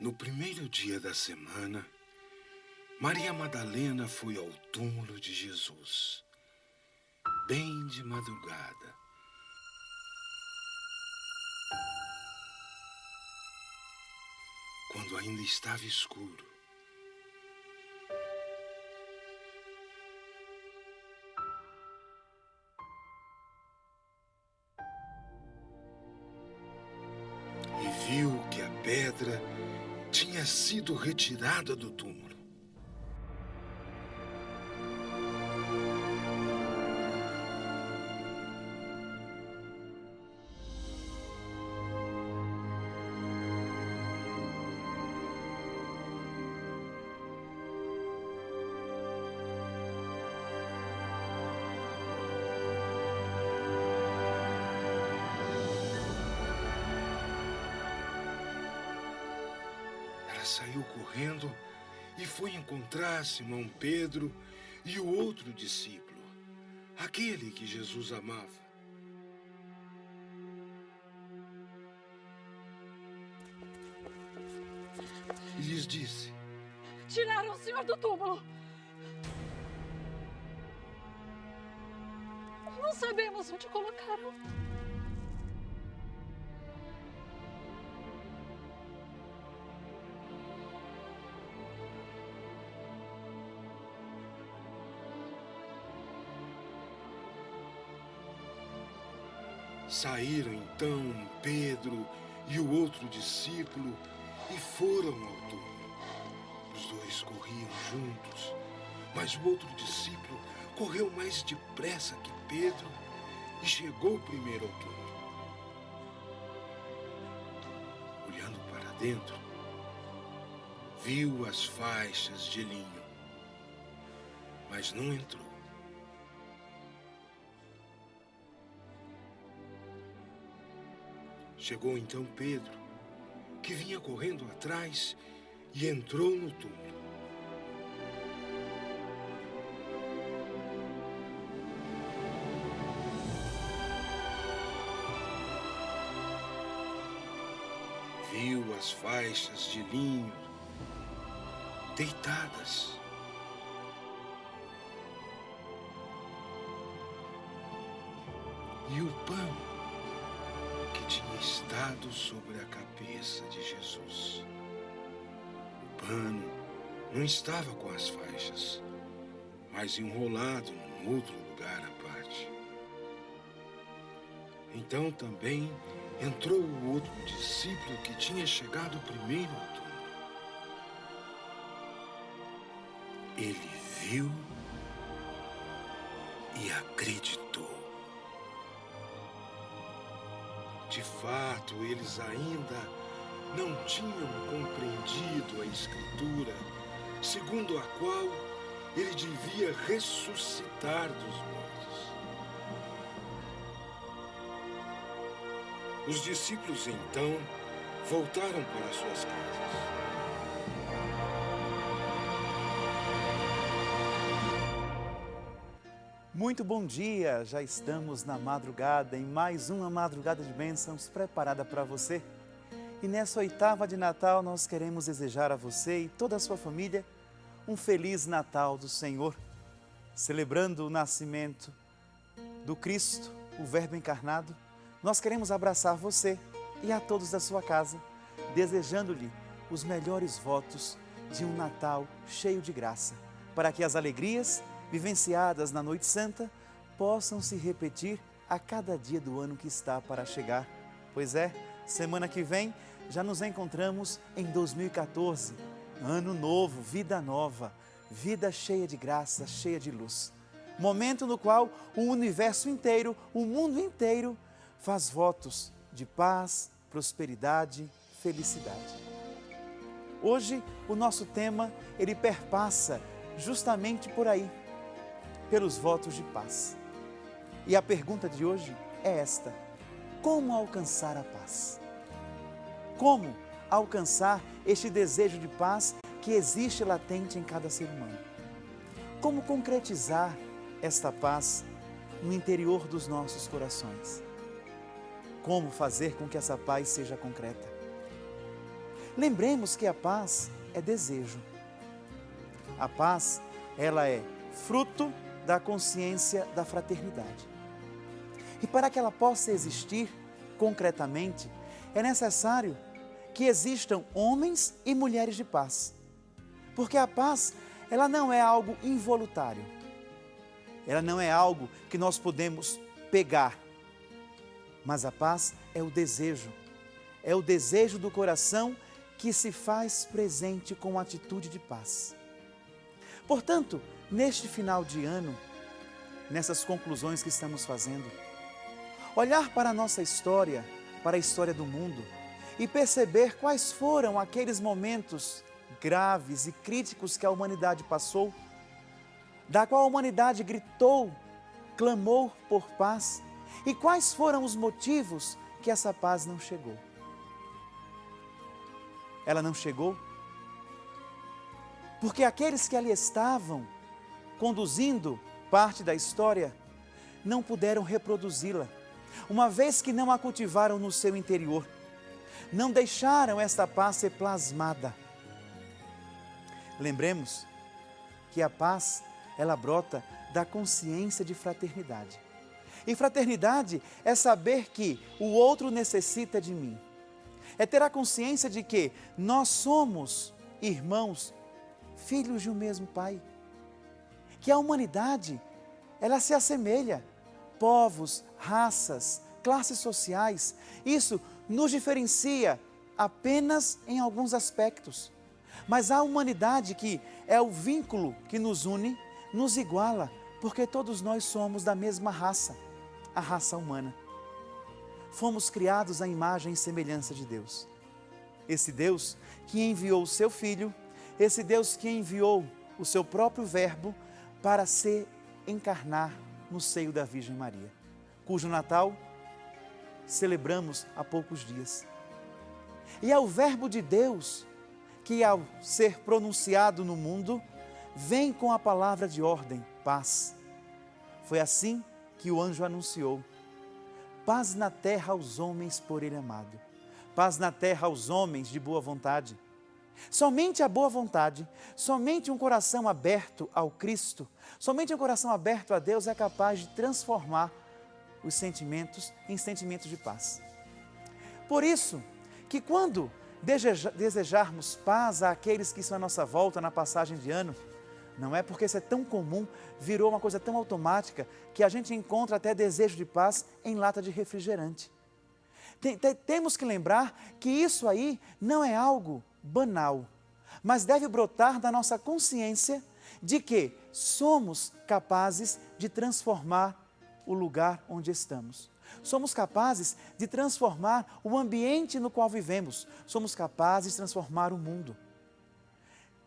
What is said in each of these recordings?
No primeiro dia da semana, Maria Madalena foi ao túmulo de Jesus, bem de madrugada. Quando ainda estava escuro. E viu que a pedra tinha sido retirada do túmulo. Ela saiu correndo e foi encontrar Simão Pedro e o outro discípulo, aquele que Jesus amava. E lhes disse: Tiraram o senhor do túmulo. Não sabemos onde colocaram. Saíram então Pedro e o outro discípulo e foram ao túmulo. Os dois corriam juntos, mas o outro discípulo correu mais depressa que Pedro e chegou primeiro ao túmulo. Olhando para dentro, viu as faixas de linho, mas não entrou. Chegou então Pedro, que vinha correndo atrás, e entrou no túmulo. Viu as faixas de linho deitadas. E o pano que tinha estado sobre a cabeça de Jesus. O pano não estava com as faixas, mas enrolado num outro lugar à parte. Então também entrou o outro discípulo que tinha chegado primeiro ao túmulo. Ele viu e acreditou. De fato, eles ainda não tinham compreendido a Escritura, segundo a qual ele devia ressuscitar dos mortos. Os discípulos, então, voltaram para suas casas. Muito bom dia! Já estamos na madrugada, em mais uma madrugada de bênçãos preparada para você. E nessa oitava de Natal nós queremos desejar a você e toda a sua família um Feliz Natal do Senhor, celebrando o nascimento do Cristo, o Verbo encarnado. Nós queremos abraçar você e a todos da sua casa, desejando-lhe os melhores votos de um Natal cheio de graça, para que as alegrias vivenciadas na Noite Santa possam se repetir a cada dia do ano que está para chegar. Pois é, semana que vem já nos encontramos em 2014, ano novo, vida nova, vida cheia de graça, cheia de luz. Momento no qual o universo inteiro, o mundo inteiro faz votos de paz, prosperidade, felicidade. Hoje o nosso tema, ele perpassa justamente por aí, pelos votos de paz. E a pergunta de hoje é esta: como alcançar a paz? Como alcançar este desejo de paz que existe latente em cada ser humano? Como concretizar esta paz no interior dos nossos corações? Como fazer com que essa paz seja concreta? Lembremos que a paz é desejo. A paz, ela é fruto da consciência da fraternidade. E para que ela possa existir concretamente, é necessário que existam homens e mulheres de paz. Porque a paz, ela não é algo involuntário. Ela não é algo que nós podemos pegar. Mas a paz é o desejo. É o desejo do coração que se faz presente com atitude de paz. Portanto, neste final de ano, nessas conclusões que estamos fazendo, olhar para a nossa história, para a história do mundo e perceber quais foram aqueles momentos graves e críticos que a humanidade passou, da qual a humanidade gritou, clamou por paz, e quais foram os motivos que essa paz não chegou. Ela não chegou porque aqueles que ali estavam, conduzindo parte da história, não puderam reproduzi-la, uma vez que não a cultivaram no seu interior, não deixaram esta paz ser plasmada. Lembremos que a paz, ela brota da consciência de fraternidade. E fraternidade é saber que o outro necessita de mim. É ter a consciência de que nós somos irmãos, filhos de um mesmo Pai. Que a humanidade, ela se assemelha. Povos, raças, classes sociais, isso nos diferencia apenas em alguns aspectos. Mas a humanidade, que é o vínculo que nos une, nos iguala, porque todos nós somos da mesma raça, a raça humana. Fomos criados à imagem e semelhança de Deus. Esse Deus que enviou o seu Filho, esse Deus que enviou o seu próprio Verbo para se encarnar no seio da Virgem Maria, cujo Natal celebramos há poucos dias. E é o Verbo de Deus que, ao ser pronunciado no mundo, vem com a palavra de ordem, paz. Foi assim que o anjo anunciou: paz na terra aos homens por ele amado. Paz na terra aos homens de boa vontade. Somente a boa vontade, somente um coração aberto ao Cristo, somente um coração aberto a Deus é capaz de transformar os sentimentos em sentimentos de paz. Por isso, que quando desejarmos paz àqueles que estão à nossa volta na passagem de ano, não é porque isso é tão comum, virou uma coisa tão automática, que a gente encontra até desejo de paz em lata de refrigerante. Temos que lembrar que isso aí não é algo banal, mas deve brotar da nossa consciência de que somos capazes de transformar o lugar onde estamos. Somos capazes de transformar o ambiente no qual vivemos. Somos capazes de transformar o mundo.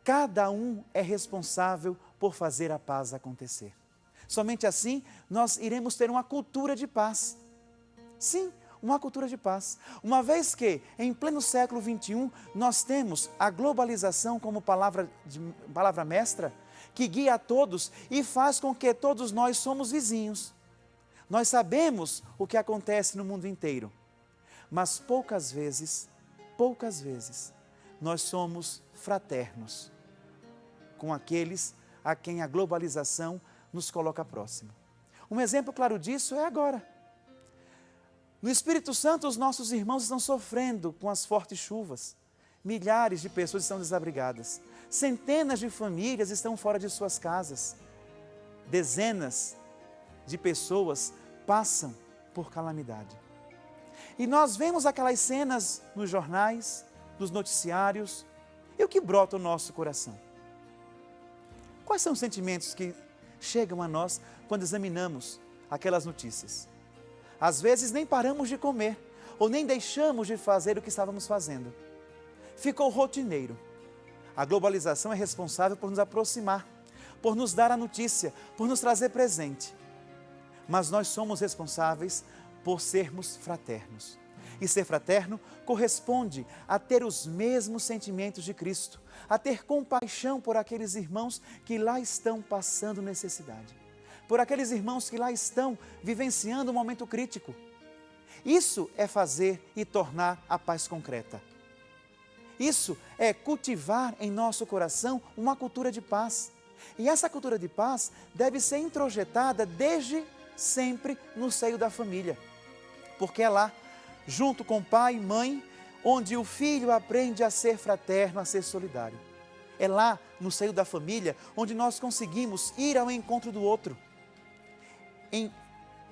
Cada um é responsável por fazer a paz acontecer. Somente assim nós iremos ter uma cultura de paz. Sim, uma cultura de paz. Uma vez que, em pleno século XXI, nós temos a globalização como palavra mestra, que guia a todos e faz com que todos nós somos vizinhos. Nós sabemos o que acontece no mundo inteiro, mas poucas vezes, nós somos fraternos com aqueles a quem a globalização nos coloca próximo. Um exemplo claro disso é agora. No Espírito Santo, os nossos irmãos estão sofrendo com as fortes chuvas. Milhares de pessoas estão desabrigadas. Centenas de famílias estão fora de suas casas. Dezenas de pessoas passam por calamidade. E nós vemos aquelas cenas nos jornais, nos noticiários, e o que brota no nosso coração? Quais são os sentimentos que chegam a nós quando examinamos aquelas notícias? Às vezes nem paramos de comer, ou nem deixamos de fazer o que estávamos fazendo. Ficou rotineiro. A globalização é responsável por nos aproximar, por nos dar a notícia, por nos trazer presente. Mas nós somos responsáveis por sermos fraternos. E ser fraterno corresponde a ter os mesmos sentimentos de Cristo, a ter compaixão por aqueles irmãos que lá estão passando necessidade, por aqueles irmãos que lá estão vivenciando um momento crítico. Isso é fazer e tornar a paz concreta. Isso é cultivar em nosso coração uma cultura de paz. E essa cultura de paz deve ser introjetada desde sempre no seio da família. Porque é lá, junto com pai e mãe, onde o filho aprende a ser fraterno, a ser solidário. É lá, no seio da família, onde nós conseguimos ir ao encontro do outro, em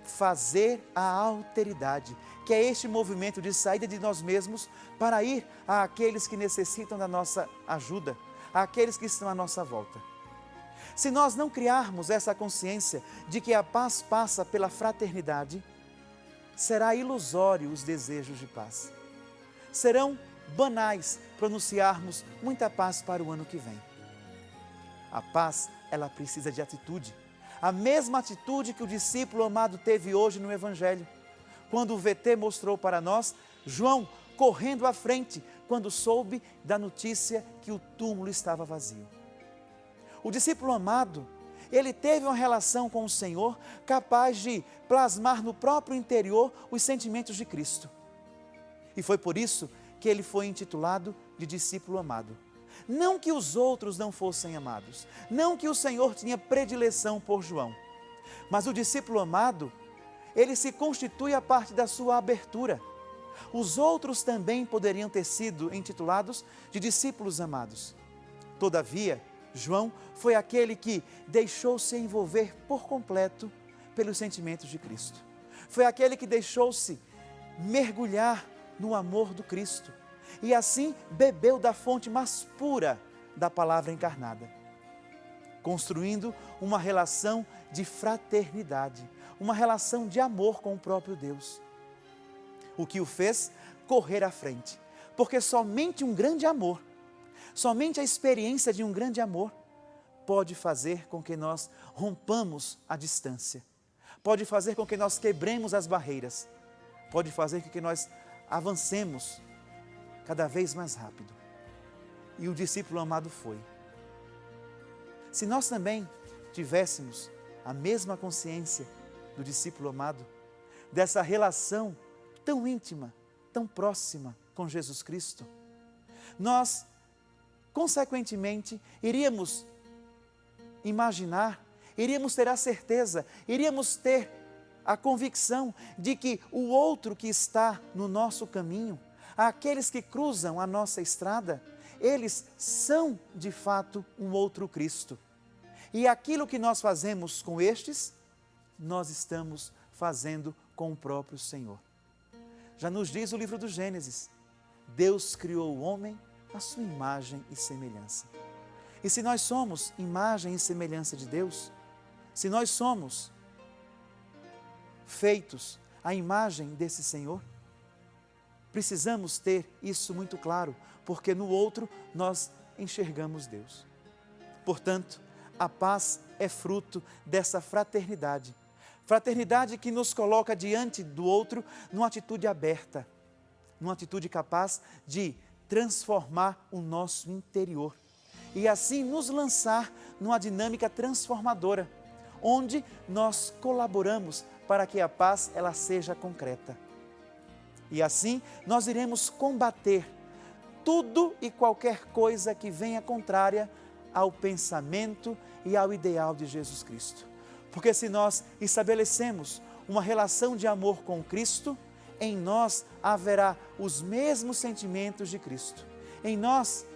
fazer a alteridade, que é este movimento de saída de nós mesmos para ir àqueles que necessitam da nossa ajuda, àqueles que estão à nossa volta. Se nós não criarmos essa consciência de que a paz passa pela fraternidade, será ilusório os desejos de paz. Serão banais pronunciarmos muita paz para o ano que vem. A paz, ela precisa de atitude. A mesma atitude que o discípulo amado teve hoje no Evangelho. Quando o VT mostrou para nós, João correndo à frente, quando soube da notícia que o túmulo estava vazio. O discípulo amado, ele teve uma relação com o Senhor capaz de plasmar no próprio interior os sentimentos de Cristo. E foi por isso que ele foi intitulado de discípulo amado. Não que os outros não fossem amados, não que o Senhor tinha predileção por João, mas o discípulo amado, ele se constitui a parte da sua abertura. Os outros também poderiam ter sido intitulados de discípulos amados. Todavia, João foi aquele que deixou-se envolver por completo pelos sentimentos de Cristo. Foi aquele que deixou-se mergulhar no amor do Cristo e assim bebeu da fonte mais pura da palavra encarnada, construindo uma relação de fraternidade, uma relação de amor com o próprio Deus. O que o fez correr à frente, porque somente um grande amor, somente a experiência de um grande amor pode fazer com que nós rompamos a distância, pode fazer com que nós quebremos as barreiras, pode fazer com que nós avancemos cada vez mais rápido. E o discípulo amado foi. Se nós também tivéssemos a mesma consciência do discípulo amado, dessa relação tão íntima, tão próxima com Jesus Cristo, nós, consequentemente, iríamos imaginar, iríamos ter a certeza, iríamos ter a convicção de que o outro que está no nosso caminho, aqueles que cruzam a nossa estrada, eles são de fato um outro Cristo. E aquilo que nós fazemos com estes, nós estamos fazendo com o próprio Senhor. Já nos diz o livro do Gênesis, Deus criou o homem à sua imagem e semelhança. E se nós somos imagem e semelhança de Deus, se nós somos feitos à imagem desse Senhor, precisamos ter isso muito claro, porque no outro nós enxergamos Deus. Portanto, a paz é fruto dessa fraternidade. Fraternidade que nos coloca diante do outro numa atitude aberta, numa atitude capaz de transformar o nosso interior e assim nos lançar numa dinâmica transformadora, onde nós colaboramos para que a paz ela seja concreta. E assim nós iremos combater tudo e qualquer coisa que venha contrária ao pensamento e ao ideal de Jesus Cristo. Porque se nós estabelecemos uma relação de amor com Cristo, em nós haverá os mesmos sentimentos de Cristo. Em nós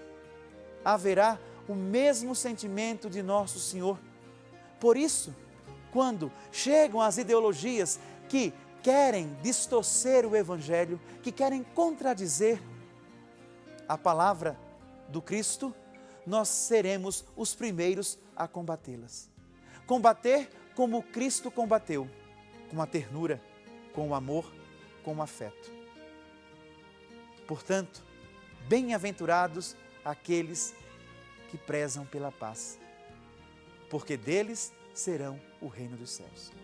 haverá o mesmo sentimento de nosso Senhor. Por isso, quando chegam as ideologias que querem distorcer o Evangelho, que querem contradizer a palavra do Cristo, nós seremos os primeiros a combatê-las. Combater como Cristo combateu, com a ternura, com o amor, com o afeto. Portanto, bem-aventurados aqueles que prezam pela paz, porque deles serão o reino dos céus.